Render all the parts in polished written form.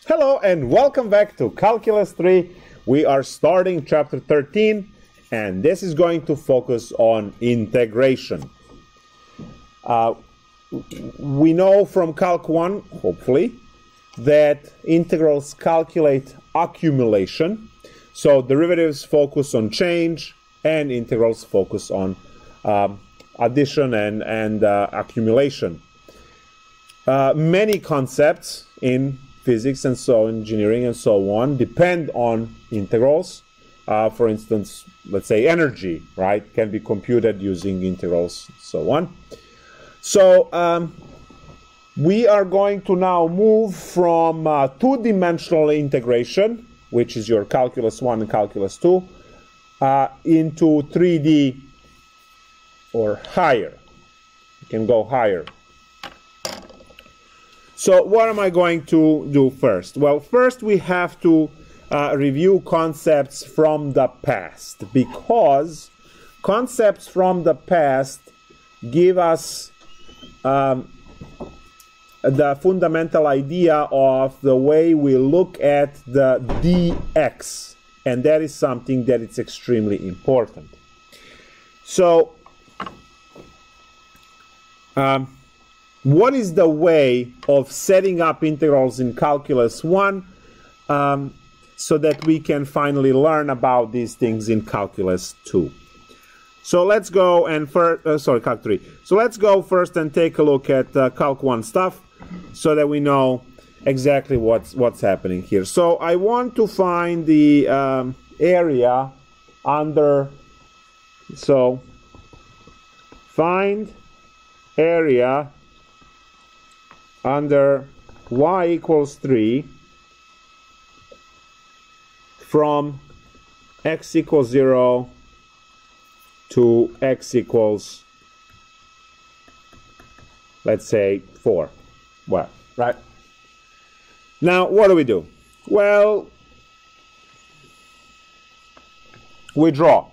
Hello and welcome back to Calculus 3. We are starting chapter 13 and this is going to focus on integration. We know from Calc 1, hopefully, that integrals calculate accumulation. So derivatives focus on change and integrals focus on addition and accumulation. Many concepts in physics and so engineering and so on depend on integrals. For instance, let's say energy, right, can be computed using integrals and so on. So we are going to now move from two-dimensional integration, which is your Calculus 1 and Calculus 2, into 3D or higher. You can go higher. So what am I going to do first? Well, first we have to review concepts from the past, because concepts from the past give us the fundamental idea of the way we look at the dx, and that is something that is extremely important. So what is the way of setting up integrals in Calculus 1 so that we can finally learn about these things in Calculus 2? So let's go and Calc 3. So let's go first and take a look at Calc 1 stuff so that we know exactly what's happening here. So I want to find the area under, so find area under y equals 3 from x equals 0 to x equals, let's say, 4. Well, right? Now, what do? Well, we draw.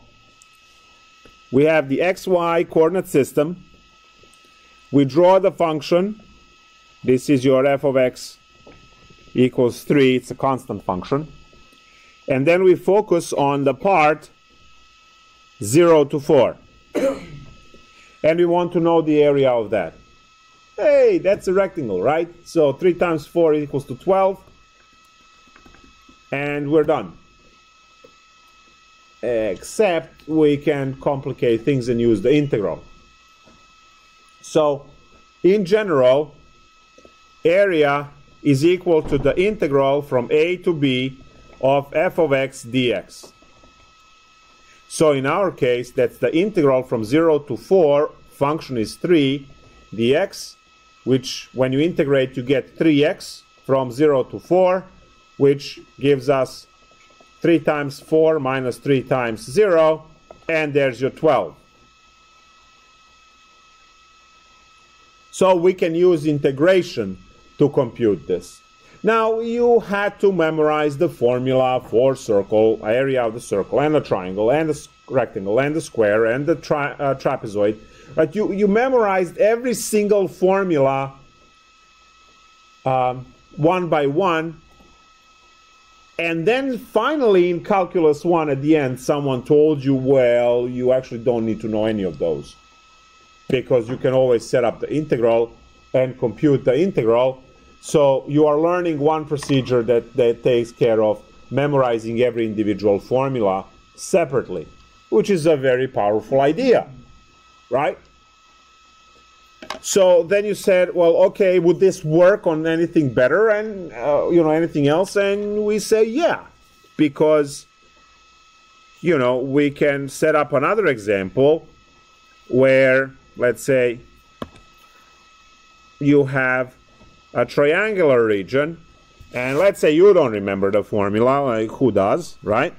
We have the xy coordinate system. We draw the function. This is your f of x equals 3. It's a constant function. And then we focus on the part 0 to 4. And we want to know the area of that. Hey, that's a rectangle, right? So 3 times 4 equals to 12. And we're done. Except we can complicate things and use the integral. So, in general, area is equal to the integral from a to b of f of x dx. So in our case, that's the integral from 0 to 4, function is 3 dx, which when you integrate you get 3x from 0 to 4, which gives us 3 times 4 minus 3 times 0, and there's your 12. So we can use integration to compute this. Now you had to memorize the formula for circle, area of the circle, and the triangle, and the rectangle, and the square, and the trapezoid. But you memorized every single formula one by one. And then finally in Calculus 1 at the end, someone told you, well, you actually don't need to know any of those, because you can always set up the integral and compute the integral. So you are learning one procedure that takes care of memorizing every individual formula separately, which is a very powerful idea, right? So then you said, well, okay, would this work on anything better and anything else? And we say, yeah, because we can set up another example where, let's say, you have a triangular region, and let's say you don't remember the formula, like who does, right?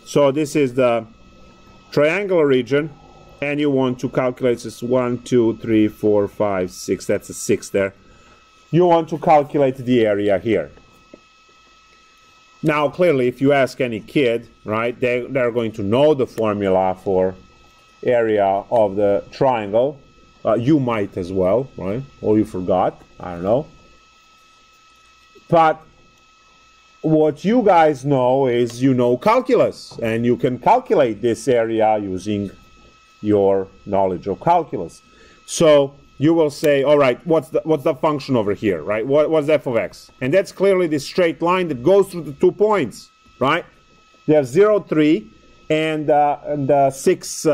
So this is the triangular region, and you want to calculate this 1, 2, 3, 4, 5, 6, that's a 6 there. You want to calculate the area here. Now, clearly, if you ask any kid, right, they're going to know the formula for area of the triangle. You might as well, right? Or you forgot, I don't know. But what you guys know is you know calculus, and you can calculate this area using your knowledge of calculus. So you will say, all right, what's the function over here, right? What's f of x? And that's clearly this straight line that goes through the 2 points, right? There's 0, 3, and 6,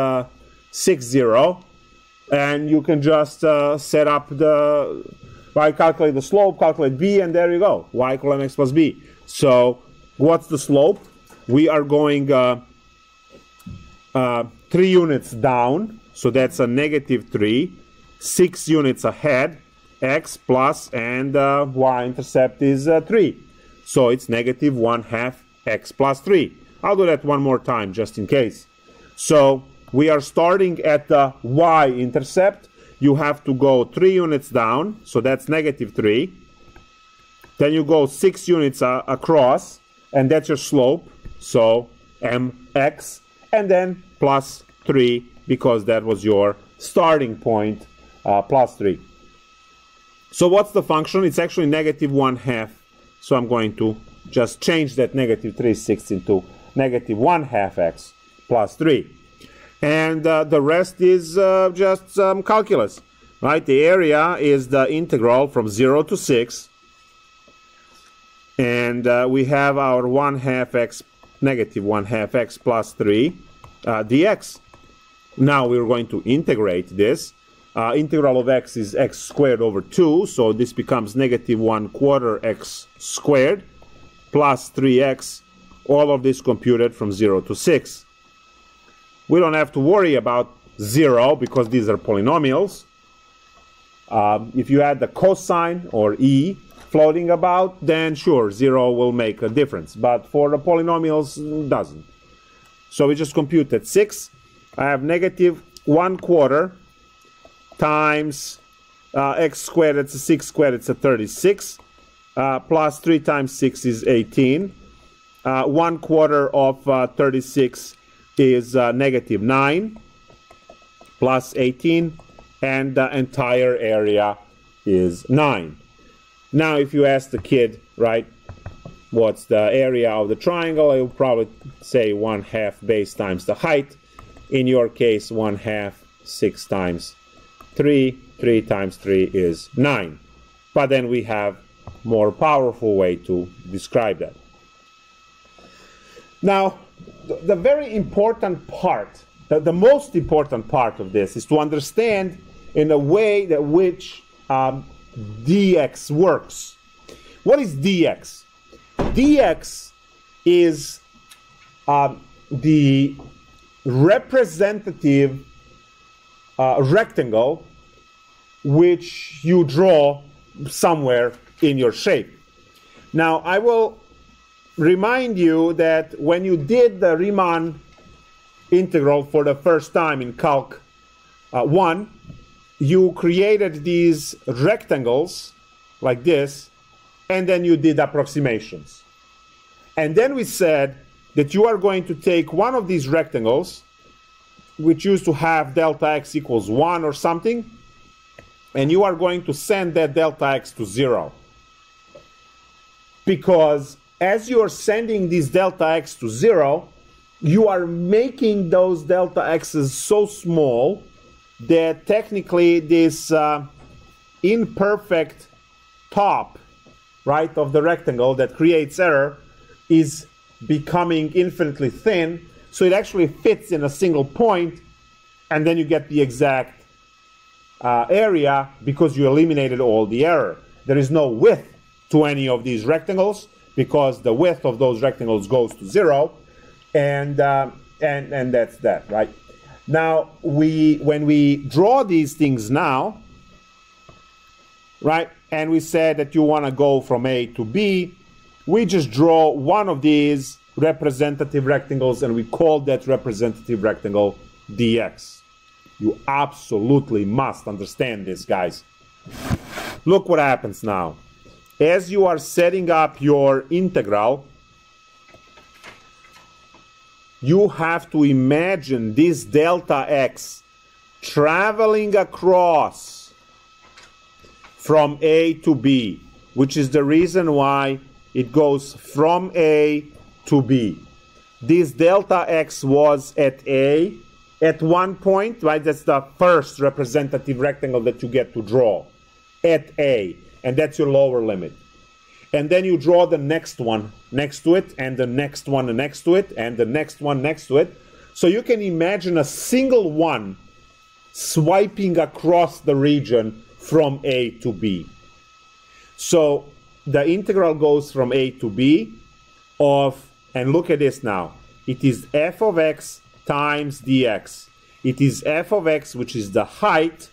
6, 0. And you can just set up calculate the slope, calculate b, and there you go. Y equal mx plus b. So what's the slope? We are going 3 units down, so that's a negative 3. 6 units ahead, x plus, and y-intercept is 3. So it's negative 1/2 x plus 3. I'll do that one more time just in case. So we are starting at the y-intercept. You have to go 3 units down, so that's negative 3. Then you go 6 units across, and that's your slope, so mx, and then plus 3, because that was your starting point, plus 3. So what's the function? It's actually negative 1/2. So I'm going to just change that negative 3/6 into negative 1/2 x plus 3. And the rest is just calculus, right? The area is the integral from 0 to 6. And we have our 1/2 x, negative 1/2 x plus 3 dx. Now we're going to integrate this. Integral of x is x squared over 2, so this becomes negative 1/4 x squared plus 3x, all of this computed from 0 to 6. We don't have to worry about 0 because these are polynomials. If you add the cosine or e floating about, then sure, 0 will make a difference. But for the polynomials, it doesn't. So we just computed 6. I have negative 1/4 times x squared, it's a 6 squared, it's a 36. Plus 3 times 6 is 18. 1/4 of 36 is negative 9 plus 18, and the entire area is 9. Now if you ask the kid, right, what's the area of the triangle, he'll probably say 1/2 base times the height. In your case, 1/2, 6 times 3, 3 times 3 is 9. But then we have more powerful way to describe that. Now, the very important part, the most important part of this is to understand in a way that which dx works. What is dx? Dx is the representative rectangle which you draw somewhere in your shape. Now, I will remind you that when you did the Riemann integral for the first time in Calc 1, you created these rectangles like this, and then you did approximations. And then we said that you are going to take one of these rectangles, which used to have delta x equals 1 or something, and you are going to send that delta x to 0. Because as you are sending this delta x to 0, you are making those delta x's so small that technically this imperfect top, right, of the rectangle that creates error is becoming infinitely thin, so it actually fits in a single point, and then you get the exact area because you eliminated all the error. There is no width to any of these rectangles because the width of those rectangles goes to 0, and that's that, right? Now, when we draw these things now, right, and we said that you want to go from A to B, we just draw one of these representative rectangles, and we call that representative rectangle dx. You absolutely must understand this, guys. Look what happens now. As you are setting up your integral, you have to imagine this delta x traveling across from A to B, which is the reason why it goes from A to B. This delta x was at A at one point, right? That's the first representative rectangle that you get to draw at A, and that's your lower limit. And then you draw the next one next to it, and the next one next to it, and the next one next to it. So you can imagine a single one swiping across the region from A to B. So the integral goes from A to B of, and look at this now, it is f of x times dx. It is f of x, which is the height,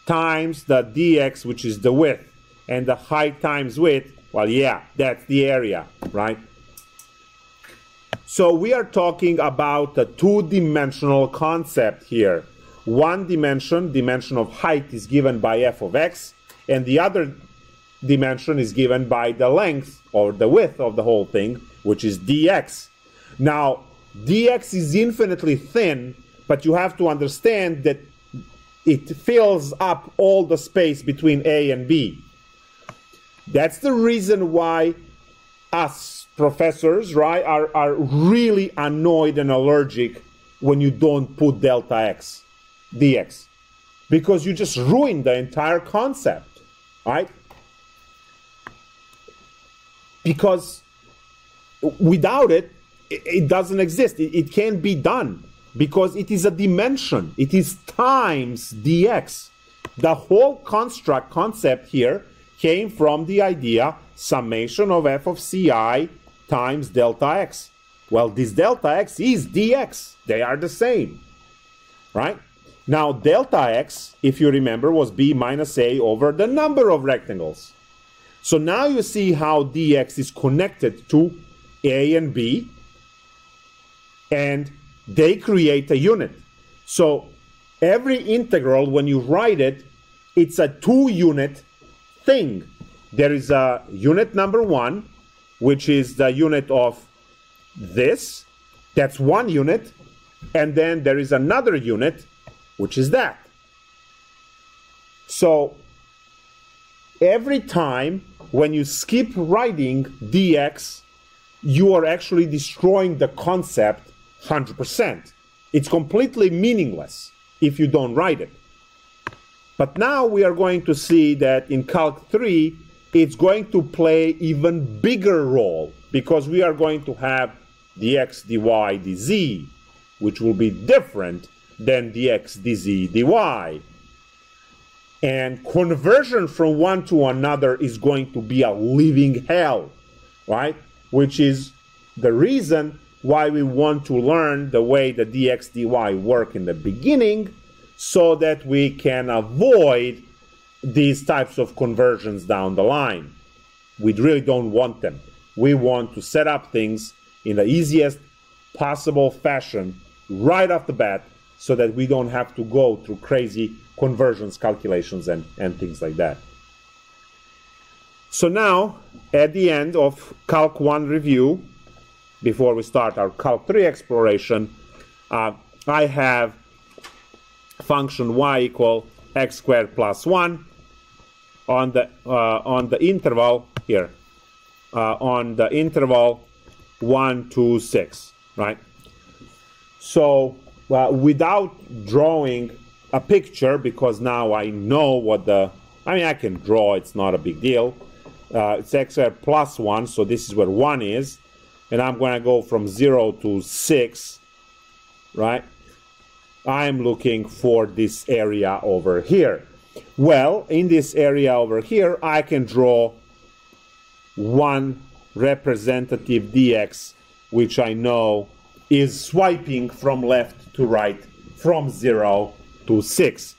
times the dx, which is the width. And the height times width, well, yeah, that's the area, right? So we are talking about a two-dimensional concept here. One dimension of height, is given by f of x, and the other dimension is given by the length or the width of the whole thing, which is dx. Now, dx is infinitely thin, but you have to understand that it fills up all the space between A and B. That's the reason why us professors, right, are really annoyed and allergic when you don't put delta x, dx, because you just ruin the entire concept, right? Because without it, it doesn't exist. It can't be done because it is a dimension. It is times dx. The whole concept here came from the idea summation of f of ci times delta x. Well, this delta x is dx. They are the same, right? Now, delta x, if you remember, was b minus a over the number of rectangles. So now you see how dx is connected to a and b, and they create a unit. So every integral, when you write it, it's a two-unit thing. There is a unit number one, which is the unit of this. That's one unit. And then there is another unit, which is that. So every time when you skip writing dx, you are actually destroying the concept 100%. It's completely meaningless if you don't write it. But now we are going to see that in Calc 3, it's going to play even bigger role because we are going to have dx, dy, dz, which will be different than dx, dz, dy. And conversion from one to another is going to be a living hell, right? Which is the reason why we want to learn the way the dx, dy work in the beginning so that we can avoid these types of conversions down the line. We really don't want them. We want to set up things in the easiest possible fashion right off the bat so that we don't have to go through crazy conversions, calculations, and things like that. So now, at the end of Calc 1 review, before we start our Calc 3 exploration, I have function y equal x squared plus 1 on the interval here, on the interval 1 to 6, right? So without drawing a picture, because now I know what I can draw, it's not a big deal. It's x squared plus 1, so this is where 1 is. And I'm going to go from 0 to 6, right? I'm looking for this area over here. Well, in this area over here, I can draw one representative dx, which I know is swiping from left to right from 0 to 6.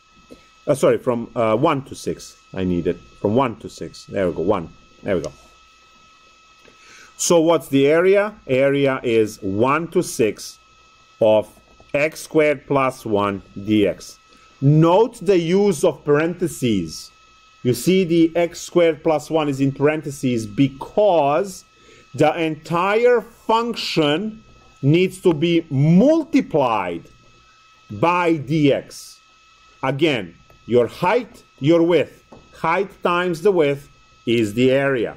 Sorry, from 1 to 6. I need it. From 1 to 6. There we go. 1. There we go. So what's the area? Area is 1 to 6 of x squared plus 1 dx. Note the use of parentheses. You see the x squared plus 1 is in parentheses because the entire function needs to be multiplied by dx. Again, your height, your width. Height times the width is the area.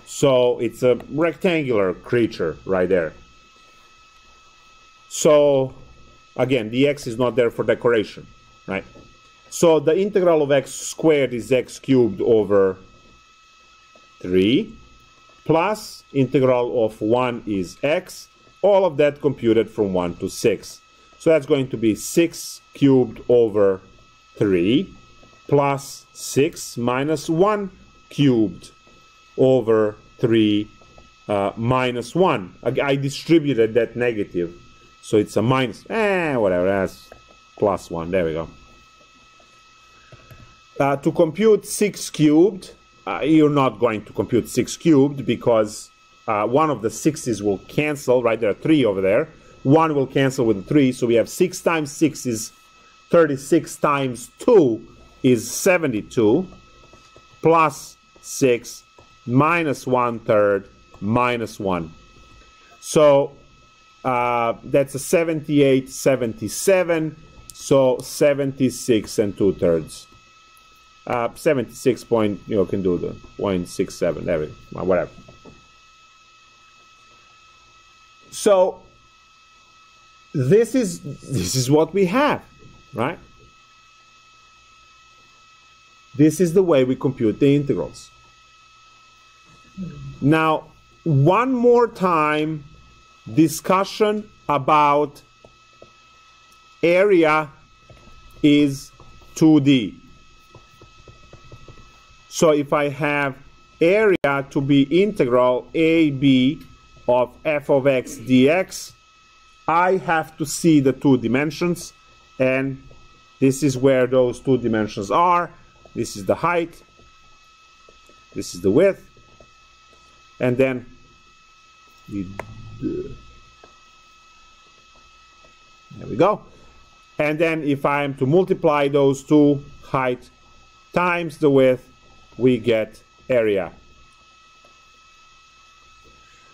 So it's a rectangular creature right there. So again, the x is not there for decoration, right? So the integral of x squared is x cubed over 3, plus integral of 1 is x, all of that computed from 1 to 6. So that's going to be 6 cubed over 3, plus 6 minus 1 cubed over 3 minus 1. I distributed that negative, so it's a minus, whatever, that's plus 1, there we go. To compute 6 cubed, you're not going to compute 6 cubed because one of the 6's will cancel, right? There are 3 over there. 1 will cancel with the 3, so we have 6 times 6 is 36 times 2 is 72, plus 6 minus 1/3 minus 1. So that's a 78, 77, so 76 and 2/3. 76 point, you can do the 0.67, there we go, whatever. So this is what we have, right? This is the way we compute the integrals. Now, one more time, discussion about area is 2D. So if I have area to be integral AB of f of x dx, I have to see the 2 dimensions, and this is where those 2 dimensions are. This is the height, this is the width, and then there we go. And then if I am to multiply those 2, height times the width, we get area.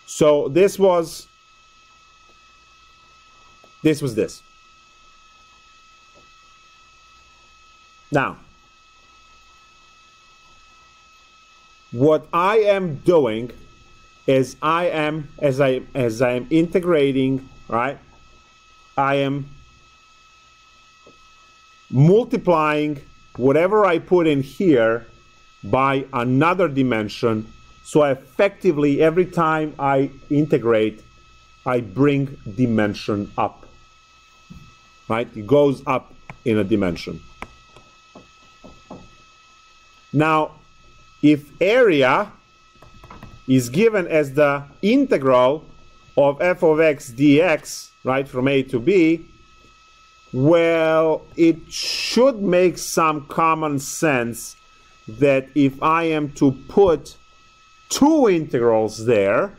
So this was this. Now, what I am doing is as I am integrating, right? I am multiplying whatever I put in here by another dimension. So effectively, every time I integrate, I bring dimension up, right? It goes up in a dimension. Now, if area is given as the integral of f of x dx, right, from a to b, well, it should make some common sense that if I am to put 2 integrals there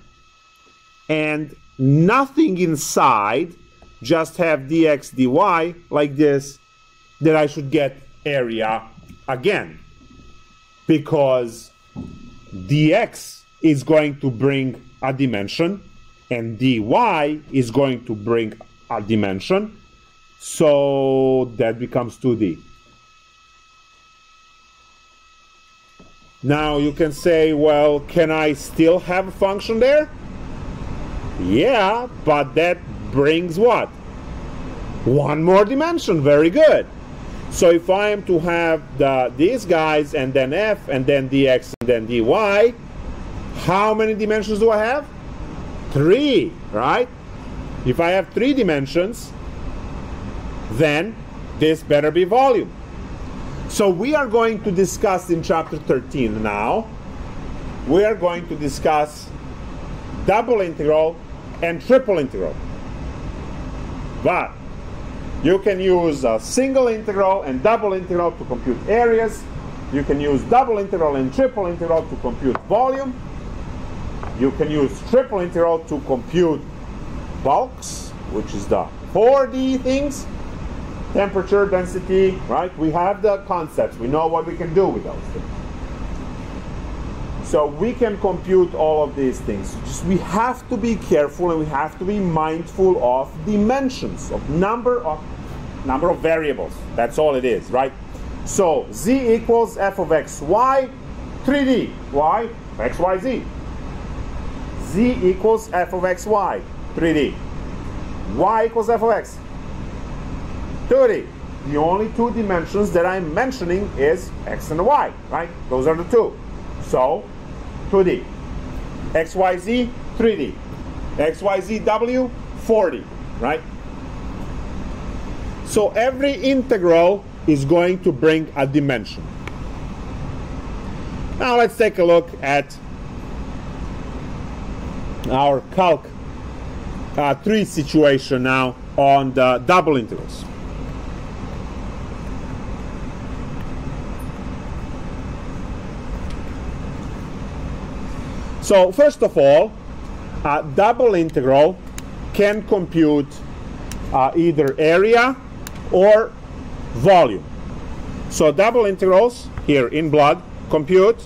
and nothing inside, just have dx dy like this, that I should get area again, because dx is going to bring a dimension and dy is going to bring a dimension, so that becomes 2D. Now you can say, well, can I still have a function there? Yeah, but that brings what? 1 more dimension. Very good. So if I am to have these guys and then f and then dx and then dy, how many dimensions do I have? 3, right? If I have 3 dimensions, then this better be volume. So we are going to discuss in chapter 13 now, we are going to discuss double integral and triple integral. But you can use a single integral and double integral to compute areas. You can use double integral and triple integral to compute volume. You can use triple integral to compute bulks, which is the 4D things. Temperature, density, right? We have the concepts. We know what we can do with those things. So we can compute all of these things. Just we have to be careful and we have to be mindful of dimensions, of number of variables. That's all it is, right? So z equals f of x, y, 3D. Why? X, y, z. z equals f of xy, 3D. Y equals f of x, 2D. The only two dimensions that I'm mentioning is x and y, right? Those are the two. So, 2D. XYZ, 3D. XYZW, 4D, right? So every integral is going to bring a dimension. Now let's take a look at our Calc 3 situation now on the double integrals. So first of all, a double integral can compute either area or volume. So double integrals here in blood compute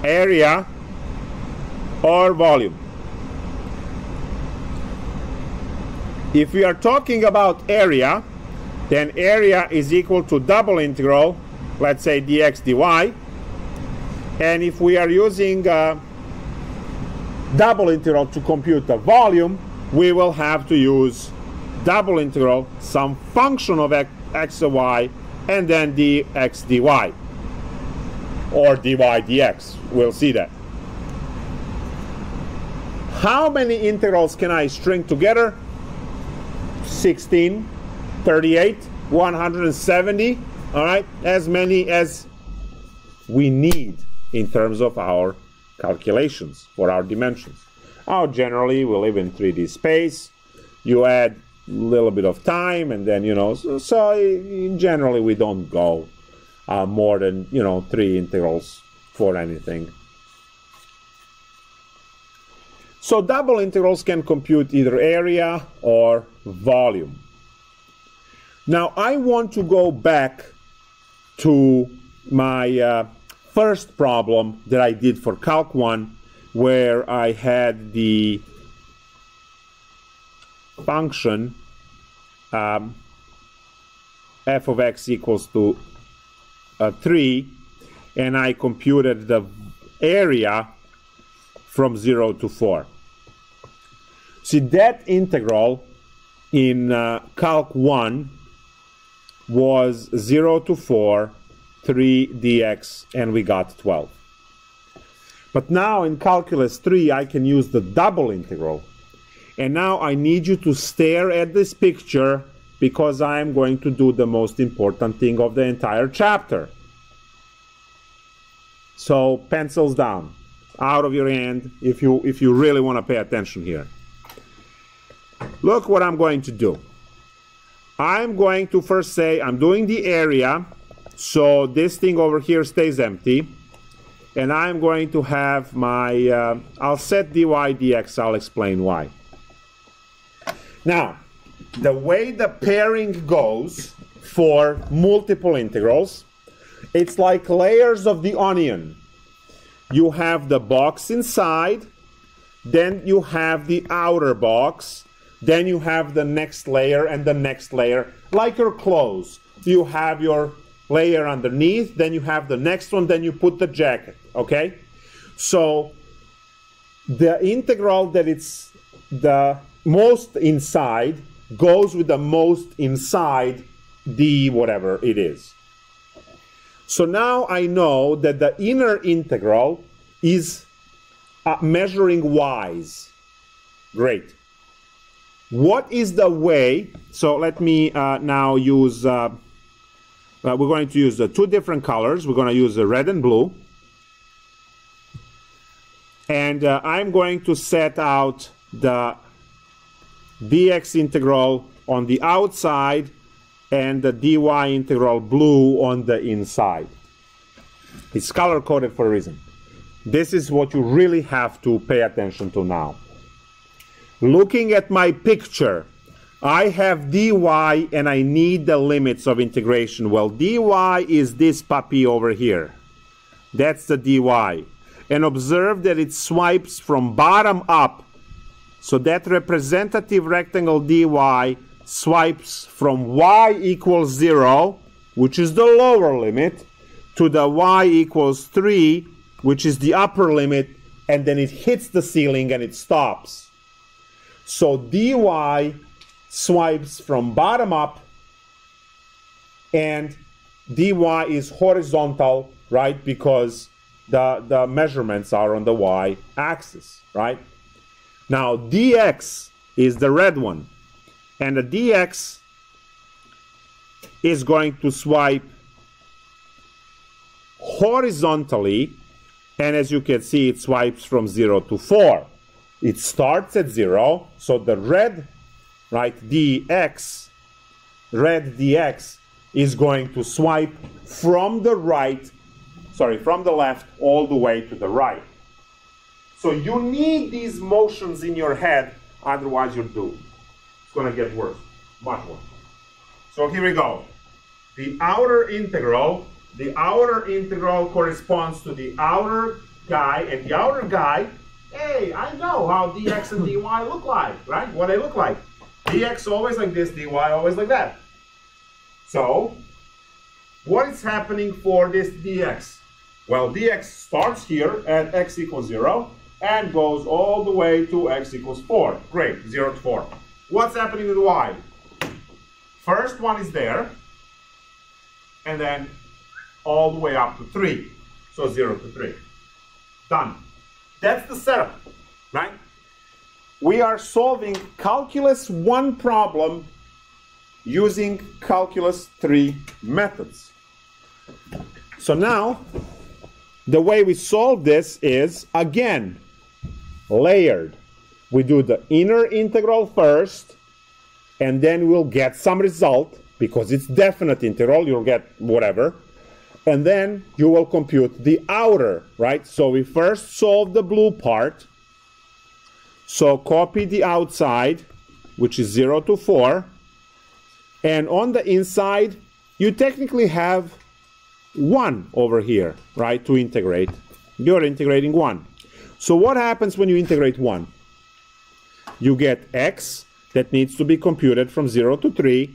area or volume. If we are talking about area, then area is equal to double integral, let's say dx dy. And if we are using double integral to compute the volume, we will have to use double integral some function of x or y and then dx dy or dy dx. We'll see that. How many integrals can I string together? 16, 38, 170, all right? As many as we need in terms of our calculations for our dimensions. Now, generally, we live in 3D space. You add a little bit of time, and then, so generally we don't go more than, 3 integrals for anything. So double integrals can compute either area or volume. Now, I want to go back to my first problem that I did for Calc 1, where I had the function f of x equals to 3, and I computed the area from 0 to 4. See, that integral in Calc 1 was 0 to 4, 3 dx, and we got 12. But now in Calculus 3, I can use the double integral. And now I need you to stare at this picture because I'm going to do the most important thing of the entire chapter. So pencils down, out of your hand, if you really want to pay attention here. Look what I'm going to do. I'm going to first say I'm doing the area, so this thing over here stays empty. And I'm going to have my, I'll set dy dx, I'll explain why. Now, the way the pairing goes for multiple integrals, it's like layers of the onion. You have the box inside, then you have the outer box, then you have the next layer and the next layer, like your clothes. You have your layer underneath, then you have the next one, then you put the jacket, okay? So the integral that it's the most inside goes with the most inside the whatever it is. So now I know that the inner integral is measuring y's. Great. What is the way? So let me now use, we're going to use the two different colors. We're going to use the red and blue. And I'm going to set out the dx integral on the outside and the dy integral blue on the inside. It's color-coded for a reason. This is what you really have to pay attention to now. Looking at my picture, I have dy and I need the limits of integration. Well, dy is this puppy over here. That's the dy. And observe that it swipes from bottom up. So that representative rectangle dy swipes from y equals 0, which is the lower limit, to the y equals 3, which is the upper limit, and then it hits the ceiling and it stops. So dy swipes from bottom up, and dy is horizontal, right? Because the measurements are on the y-axis, right? Now dx is the red one, and the dx is going to swipe horizontally, and as you can see, it swipes from 0 to 4. It starts at 0, so the red, right, red dx is going to swipe from the left all the way to the right. So you need these motions in your head, otherwise you're doomed. It's going to get worse, much worse. So here we go. The outer integral corresponds to the outer guy, and the outer guy, hey, I know how dx and dy look like, right? What they look like. Dx always like this, dy always like that. So, what is happening for this dx? Well, dx starts here at x equals 0 and goes all the way to x equals 4. Great, 0 to 4. What's happening with y? First one is there, and then all the way up to 3. So 0 to 3. Done. That's the setup, right? We are solving Calculus 1 problem using Calculus 3 methods. So now, the way we solve this is, again, layered. We do the inner integral first, and then we'll get some result, because it's definite integral, you'll get whatever, and then you will compute the outer, right? So we first solve the blue part, so copy the outside, which is 0 to 4, and on the inside, you technically have 1 over here, right, to integrate. You're integrating 1. So what happens when you integrate 1? You get x that needs to be computed from 0 to 3,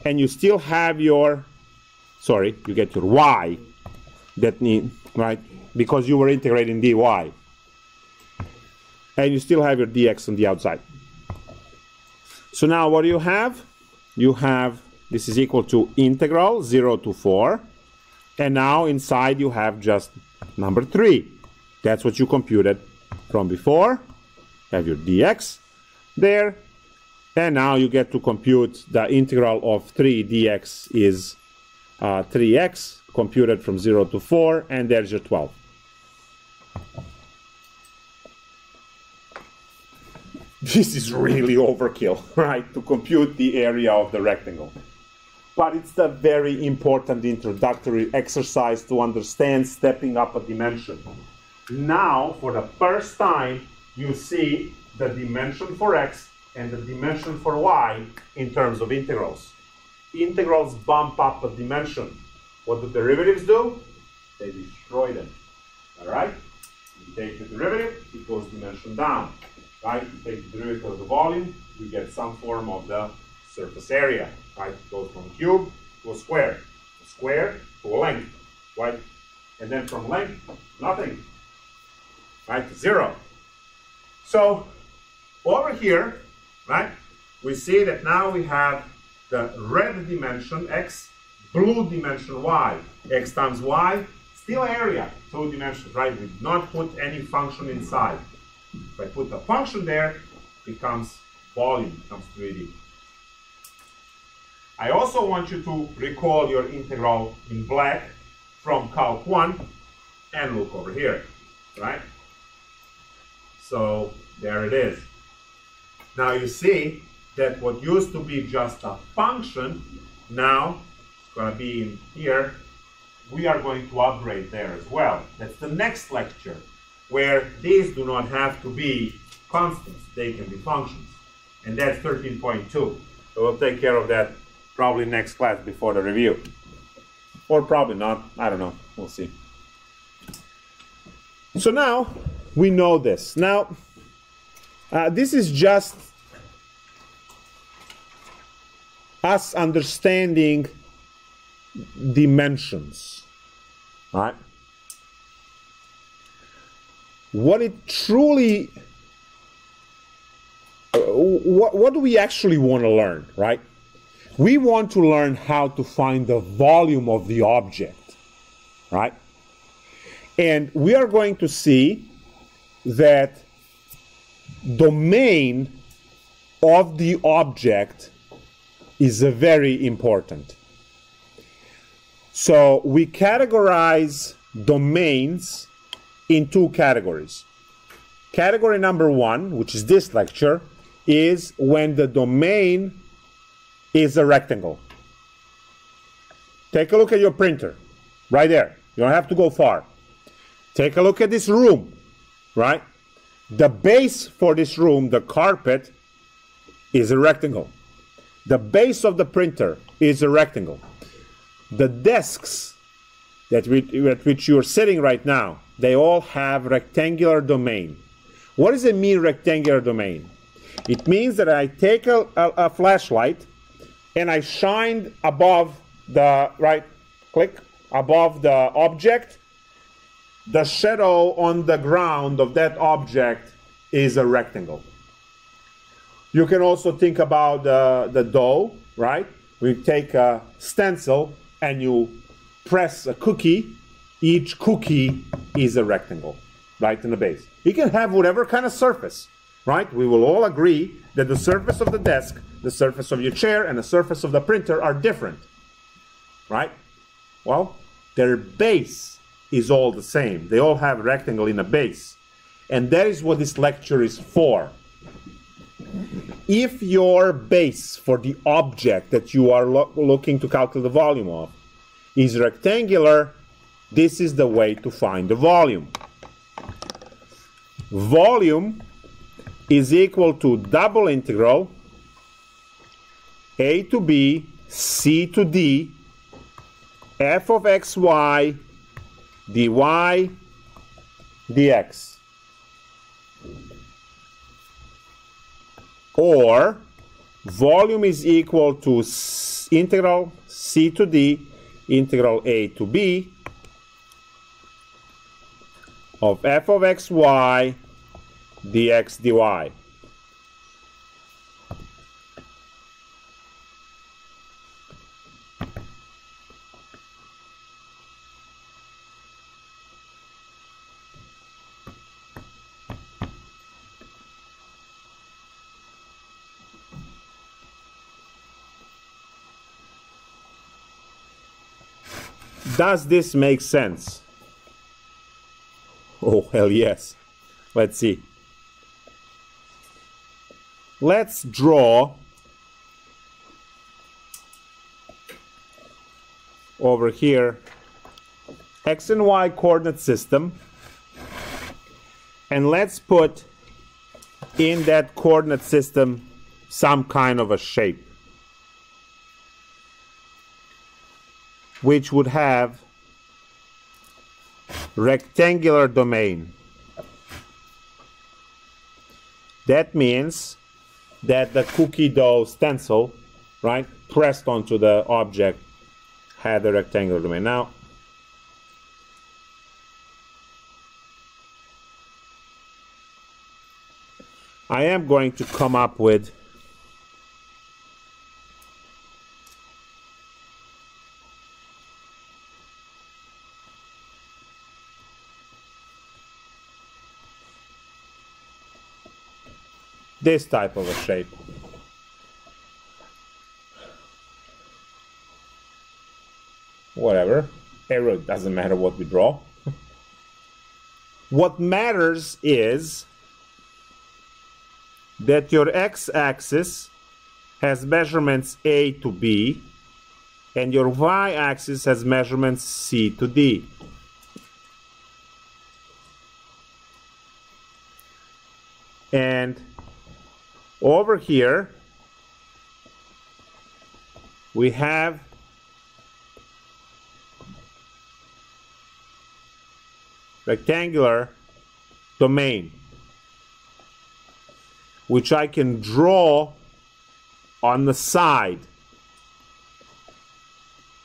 and you still have your, you get your y that right, because you were integrating dy. And you still have your dx on the outside. So now what do you have? You have, this is equal to integral 0 to 4, and now inside you have just number 3. That's what you computed from before. Have your dx there, and now you get to compute the integral of 3 dx is 3x computed from 0 to 4, and there's your 12. This is really overkill, right, to compute the area of the rectangle. But it's a very important introductory exercise to understand stepping up a dimension. Now, for the first time, you see the dimension for x and the dimension for y in terms of integrals. Integrals bump up a dimension. What do derivatives do? They destroy them. All right? You take the derivative, it goes dimension down. Right? You take the derivative of the volume, you get some form of the surface area. Right? It goes from a cube to a square to a length. Right? And then from length, nothing. Right? 0. So over here, right, we see that now we have the red dimension x, blue dimension y. X times y, still area, 2 dimensions, right? We did not put any function inside. If I put the function there, it becomes volume, becomes 3D. I also want you to recall your integral in black from Calc 1 and look over here, right? So there it is. Now you see that what used to be just a function, now it's going to be in here. We are going to upgrade there as well. That's the next lecture, where these do not have to be constants. They can be functions. And that's 13.2. So we'll take care of that probably next class before the review. Or probably not. I don't know. We'll see. So now we know this. Now, this is just us understanding dimensions. Right? what it truly, what do we actually want to learn, right? We want to learn how to find the volume of the object, right? And we are going to see that domain of the object is very important. So we categorize domains in two categories. Category number one, which is this lecture, is when the domain is a rectangle. Take a look at your printer, right there. You don't have to go far. Take a look at this room, right? The base for this room, the carpet, is a rectangle. The base of the printer is a rectangle. The desks at which you're sitting right now, they all have rectangular domain. What does it mean, rectangular domain? It means that I take a flashlight and I shine above the, above the object. The shadow on the ground of that object is a rectangle. You can also think about the dough, right? We take a stencil and you press a cookie. Each cookie is a rectangle, right, in the base. You can have whatever kind of surface, right? We will all agree that the surface of the desk, the surface of your chair, and the surface of the printer are different, right? Well, their base is all the same. They all have a rectangle in a base. And that is what this lecture is for. If your base for the object that you are looking to calculate the volume of is rectangular, this is the way to find the volume. Volume is equal to double integral a to b, c to d, f of xy, dy, dx. Or volume is equal to integral c to d, integral a to b of f of xy dx dy. Does this make sense? Oh, hell yes. Let's see. Let's draw over here x and y coordinate system, and let's put in that coordinate system some kind of a shape which would have rectangular domain. That means that the cookie dough stencil, right, pressed onto the object had a rectangular domain. Now, I am going to come up with this type of a shape. Whatever. It really doesn't matter what we draw. What matters is that your x-axis has measurements A to B and your y-axis has measurements C to D. And over here we have rectangular domain, which I can draw on the side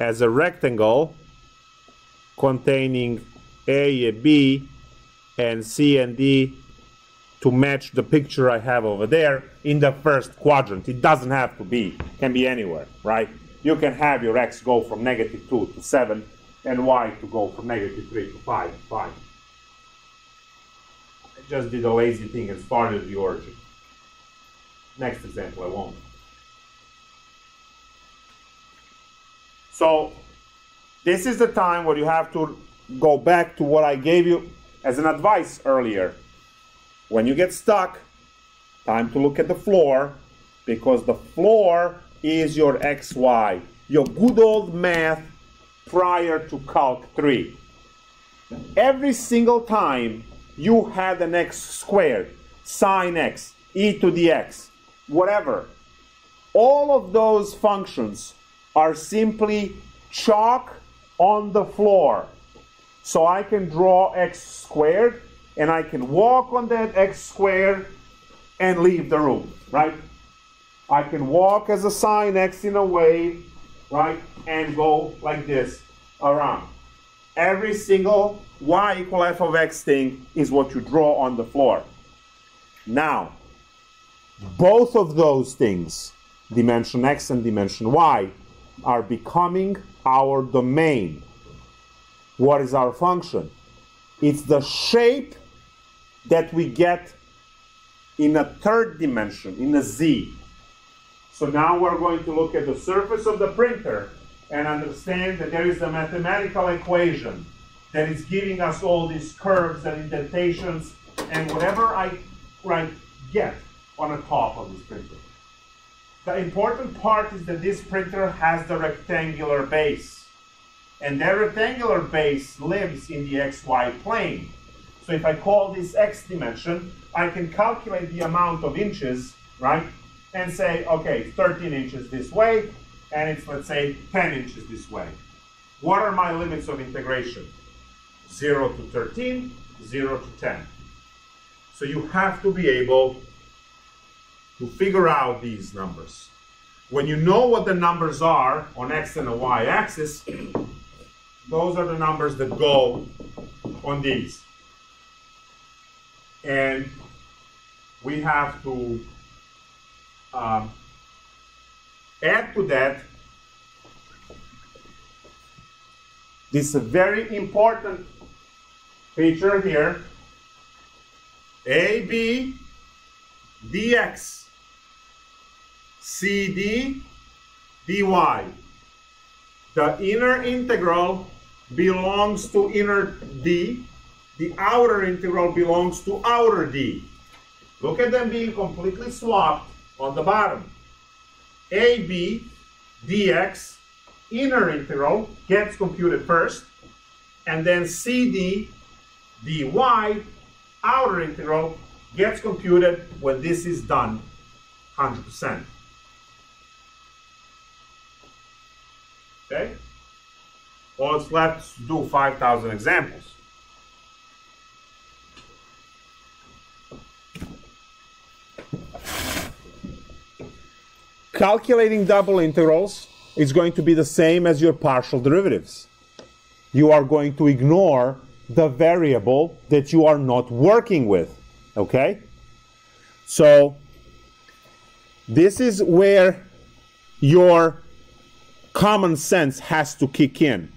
as a rectangle containing A, B, and C and D to match the picture I have over there in the first quadrant. It doesn't have to be, it can be anywhere, right? You can have your x go from -2 to 7 and y to go from -3 to 5. Fine. I just did a lazy thing and started the origin. Next example, I won't. So this is the time where you have to go back to what I gave you as an advice earlier. When you get stuck, time to look at the floor, because the floor is your xy, your good old math prior to Calc 3. Every single time you had an x squared, sine x, e to the x, whatever, all of those functions are simply chalk on the floor. So I can draw x squared, and I can walk on that x squared and leave the room, right? I can walk as a sine x in a wave, right, and go like this around. Every single y equal f of x thing is what you draw on the floor. Now, both of those things, dimension x and dimension y, are becoming our domain. What is our function? It's the shape that we get in a third dimension, in a z. So now we're going to look at the surface of the printer and understand that there is a mathematical equation that is giving us all these curves and indentations and whatever I get on the top of this printer. The important part is that this printer has the rectangular base. And that rectangular base lives in the xy plane. So if I call this x dimension, I can calculate the amount of inches, right? And say, okay, 13 inches this way, and it's, let's say, 10 inches this way. What are my limits of integration? 0 to 13, 0 to 10. So you have to be able to figure out these numbers. When you know what the numbers are on x and a y axis, those are the numbers that go on these. And we have to add to that this very important feature here, AB dx CD dy. The inner integral belongs to inner d. The outer integral belongs to outer d. Look at them being completely swapped on the bottom. AB dx inner integral gets computed first, and then CD dy outer integral gets computed when this is done 100%. Okay? Well, it's left to do 5,000 examples. Calculating double integrals is going to be the same as your partial derivatives. You are going to ignore the variable that you are not working with. Okay? So, this is where your common sense has to kick in.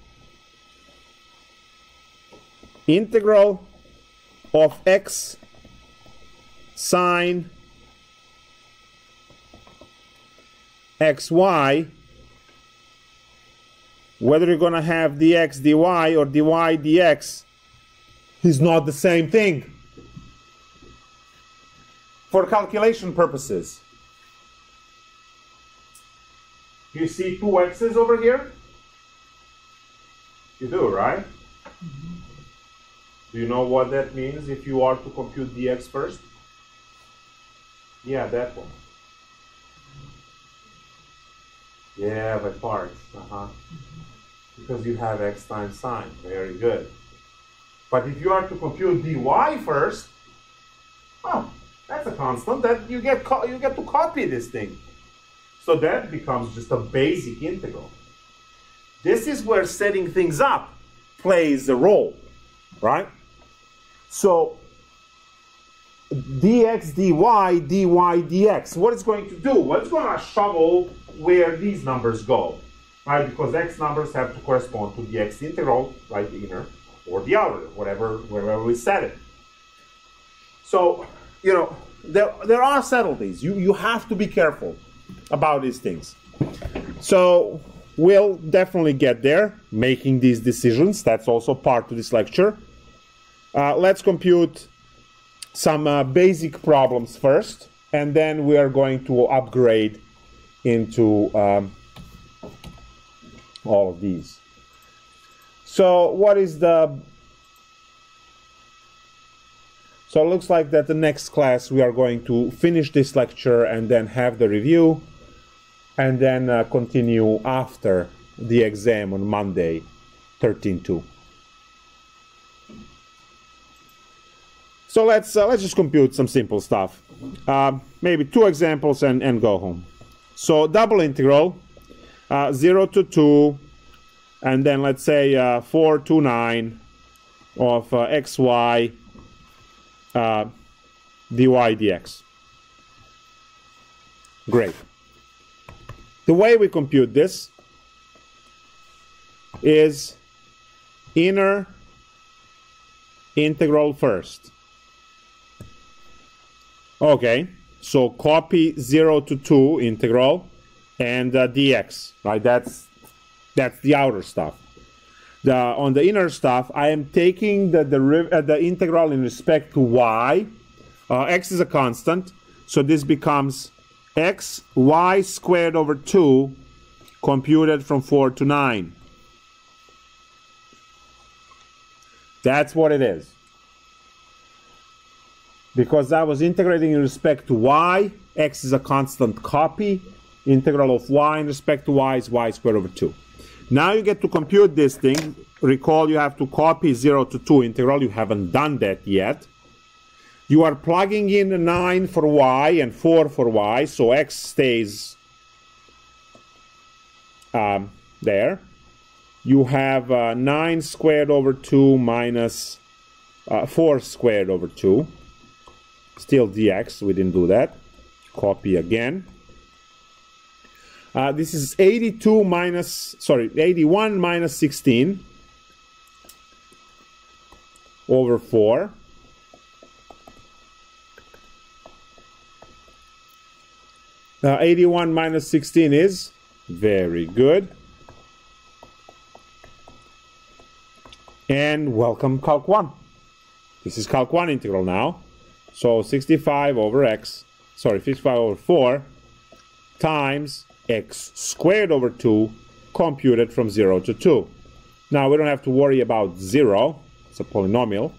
Integral of x sine xy, whether you're going to have dx dy or dy dx, is not the same thing. For calculation purposes, you see two x's over here? You do, right? Mm-hmm. Do you know what that means if you are to compute dx first? Yeah, that one. Yeah, by parts. Because you have x times sine. Very good. But if you are to compute dy first, oh, that's a constant. That you get to copy this thing. So that becomes just a basic integral. This is where setting things up plays a role, right? So dx, dy, dy, dx, what it's going to do? Well, it's going to shovel where these numbers go, right? Because x numbers have to correspond to the x integral, right, the inner or the outer, wherever we set it. So, you know, there are subtleties. You have to be careful about these things. So we'll definitely get there, making these decisions. That's also part of this lecture. Let's compute some basic problems first, and then we are going to upgrade into all of these. So what is the... So it looks like that the next class we are going to finish this lecture and then have the review, and then continue after the exam on Monday, 13/2. So let's just compute some simple stuff. Maybe 2 examples and go home. So double integral, 0 to 2, and then let's say 4 to 9 of xy dy dx. Great. The way we compute this is inner integral first. Okay, so copy 0 to 2 integral and dx, right? That's the outer stuff. On the inner stuff, I am taking the integral in respect to y. X is a constant, so this becomes x y squared over 2 computed from 4 to 9. That's what it is. Because I was integrating in respect to y, x is a constant copy. Integral of y in respect to y is y squared over 2. Now you get to compute this thing. Recall you have to copy 0 to 2 integral. You haven't done that yet. You are plugging in 9 for y and 4 for y, so x stays there. You have 9 squared over 2 minus 4 squared over 2. Still dx, we didn't do that. Copy again. This is 81 minus 16 over 4. Now 81 minus 16 is very good. And welcome Calc 1. This is Calc 1 integral now. So 65 over 4 times x squared over 2 computed from 0 to 2. Now we don't have to worry about 0. It's a polynomial.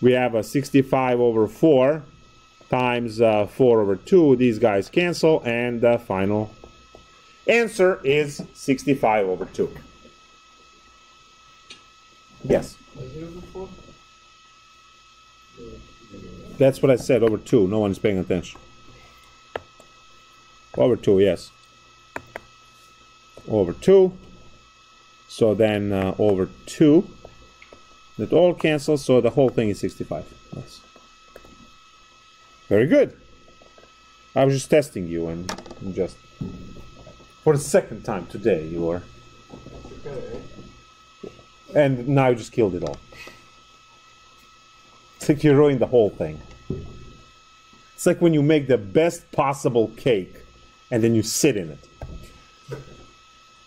We have a 65 over 4 times 4 over 2. These guys cancel, and the final answer is 65 over 2. Yes? That's what I said, over 2. No one's paying attention. Over 2, yes. Over 2. So then over 2. That all cancels, so the whole thing is 65. Yes. Very good. I was just testing you, and just for the second time today you are. And now you just killed it all. It's like you ruined the whole thing. It's like when you make the best possible cake and then you sit in it.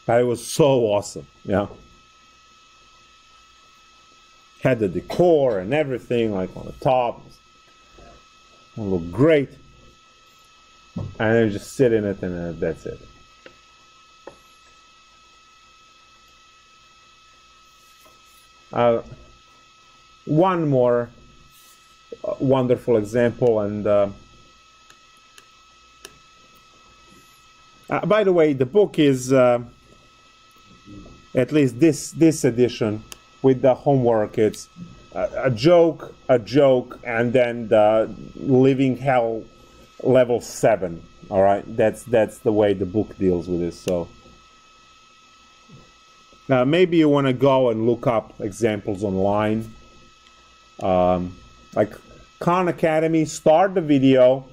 It was so awesome, yeah. Had the decor and everything, like on the top. It looked great. And then you just sit in it, and that's it. One more wonderful example, and by the way, the book is at least this edition with the homework. It's a joke, and then the living hell level 7. All right, that's the way the book deals with this. So maybe you want to go and look up examples online. Like Khan Academy, start the video.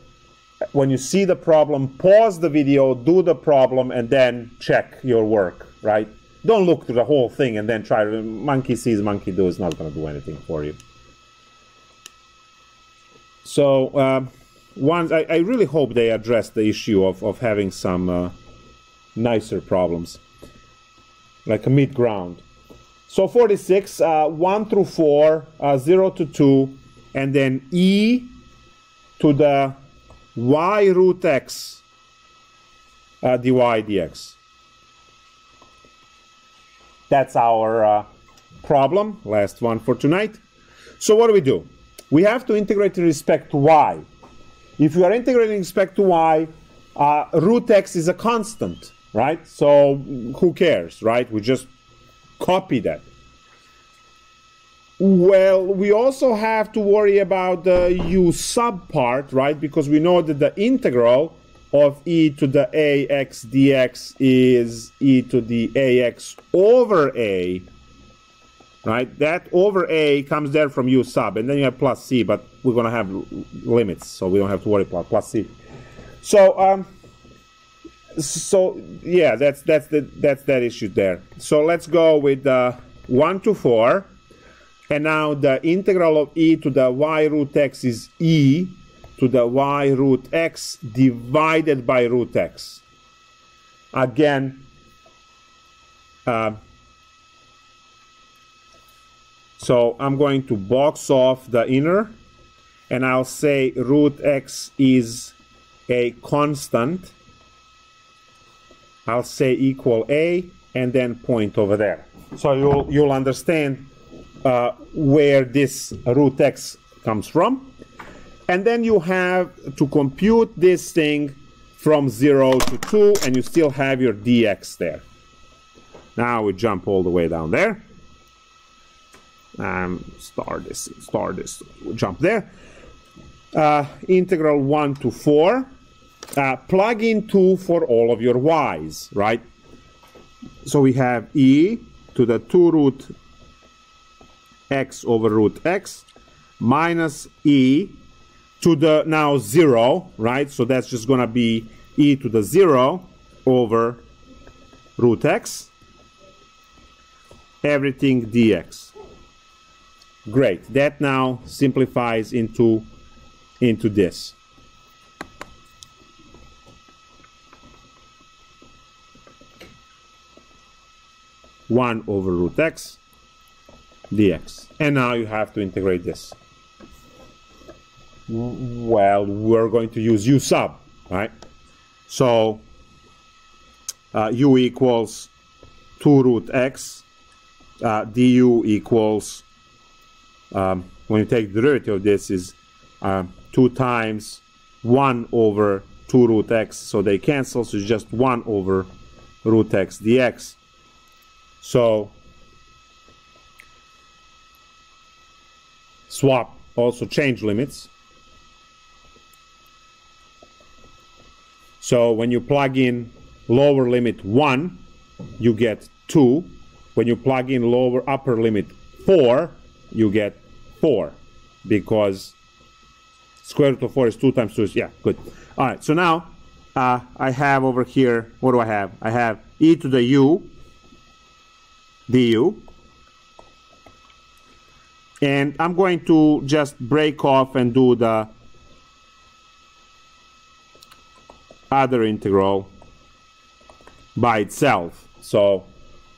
When you see the problem, pause the video, do the problem, and then check your work, right? Don't look through the whole thing and then try to, monkey sees, monkey do is not going to do anything for you. So, I really hope they address the issue of having some nicer problems, like a mid-ground. So 46, 1 through 4, 0 to 2, and then e to the y root x dy dx. That's our problem, last one for tonight. So what do? We have to integrate in respect to y. If you are integrating in respect to y, root x is a constant, right? So who cares, right? We just copy that. Well, we also have to worry about the u sub part, right? Because we know that the integral of e to the ax dx is e to the ax over a, right? That over a comes there from u sub, and then you have plus c, but we're going to have limits, so we don't have to worry about plus c. So, yeah, that's that issue there. So let's go with 1 to 4. And now the integral of e to the y root x is e to the y root x divided by root x. Again, so I'm going to box off the inner, and I'll say root x is a constant. I'll say equal a, and then point over there. So you'll understand where this root x comes from. And then you have to compute this thing from 0 to 2, and you still have your dx there. Now we jump all the way down there. Start this, we'll jump there. Integral 1 to 4. Plug in 2 for all of your y's, right? So we have e to the 2 root x over root x minus e to the now 0, right? So that's just going to be e to the 0 over root x, everything dx. Great. That now simplifies into this. One over root x dx. And now you have to integrate this. Well, we're going to use u sub, right? So u equals 2 root x, du equals, when you take the derivative of this, is 2 times 1 over 2 root x, so they cancel, so it's just 1 over root x dx. So swap, also change limits. So when you plug in lower limit 1, you get 2. When you plug in lower upper limit 4, you get 4, because square root of 4 is 2 times 2 is, yeah, good. All right, so now I have over here, what do I have? I have e to the u du, and I'm going to just break off and do the other integral by itself. So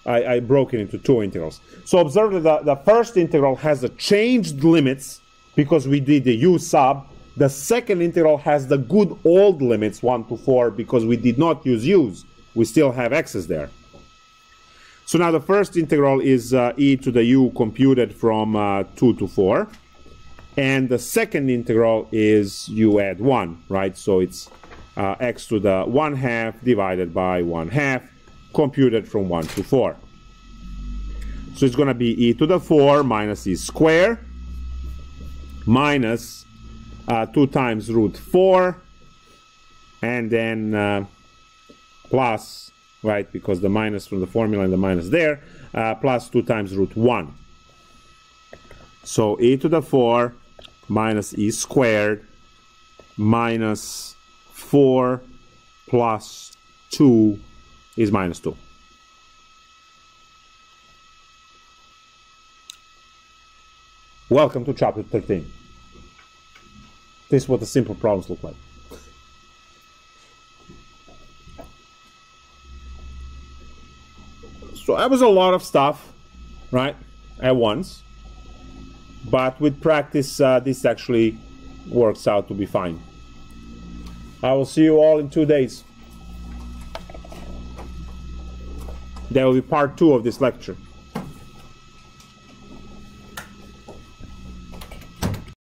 I broke it into 2 integrals. So observe that the first integral has the changed limits because we did the u sub. The second integral has the good old limits, 1 to 4, because we did not use u's. We still have x's there. So now the first integral is e to the u computed from 2 to 4. And the second integral is u add 1, right? So it's x to the 1/2 divided by 1/2 computed from 1 to 4. So it's going to be e to the 4 minus e squared minus 2 times root 4, and then plus, right, because the minus from the formula and the minus there, plus 2 times root 1. So e to the 4 minus e squared minus 4 plus 2 is minus 2. Welcome to chapter 13. This is what the simple problems look like. So that was a lot of stuff, right, at once. But with practice, this actually works out to be fine. I will see you all in 2 days. There will be part 2 of this lecture.